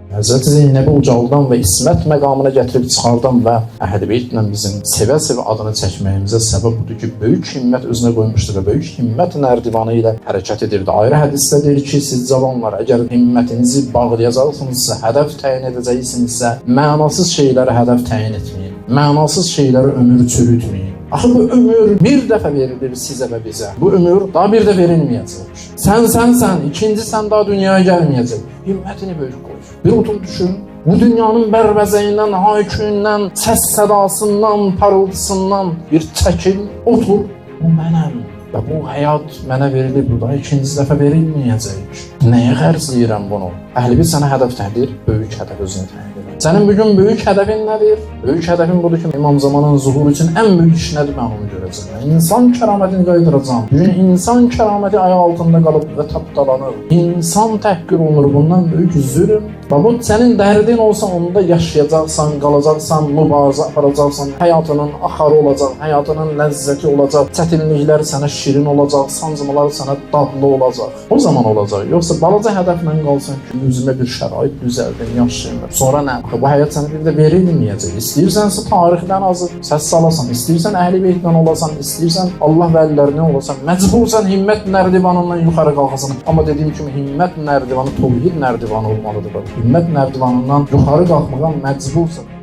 Həzrəti Zeynəbi ucaldan və ismət məqamına gətirib çıxardan və Əhl-i-Beytlə bizim sevə-sevə adını çəkməyimizə səbəb budur ki, böyük himmət özünə qoymuşdur və böyük himmət nərdivanı ilə hərəkət edirdi. Ayrı hədisdə deyir ki, siz cavanlar, əgər himmətinizi bağlayacaqsınızsa, hədəf təyin edəcəksinizsə, mənasız şeyləri hədəf təyin etməyin, mənasız şeyləri ömür çürütməyin. Axı bu ömür bir dəfə verilir sizə və bizə. Bu ömür daha bir də verilməyəcək. Sən, ikinci sən daha dünyaya gəlməyəcək. Himmətini böyük qoy. Bir otur düşün. Bu dünyanın bərbəzəyindən, hayküyündən, səs sədasından, parıltısından bir çəkil, otur. Bu mənəm. Və bu həyat mənə verilib, bu da ikinci dəfə verilməyəcək. Nəyə xərcləyirəm bunu? Əhl-i-Beyt sənə hədəf təyin, böyük hədəf özünə təyin edir. Sənin bugün böyük hədəfin nədir? Böyük hədəfin budur ki, İmam Zamanın zuhuru üçün ən böyük iş nədir, mən onu görəcəm. İnsan kəramətini qaydıracam. Bugün insan kəraməti ayağı altında qalıb və tapdalanır. İnsan təhqir olunur, bundan böyük zülm. Və bu sənin dərdin olsa, onda yaşayacaqsan, qalacaqsan, mübarizə aparacaqsan, həyatının axarı olacaq, həyatının ləzzəti olacaq, çətinliklər sənə şirin olacaq, sancmalar sənə dadlı olacaq. O zaman olacaq. Yoxsa balaca hədəflə qalsan ki, üzümə bir şərait düzəldim, yaşayım. Sonra nə? Bu həyat sənə bir də verilməyəcək. İstəyirsənsə tarixdən azıb səs salasan, istəyirsən Əhl-i-Beytdən olasan, istəyirsən Allah vəlilərindən olasan, məcbursan himmət nərdivanından yuxarı qalxasan. Amma dediyim kimi himmət nərdivanı tövhid nərdivanı olmalıdır. Himmət nərdivanından yuxarı qalxmağa məcbursan.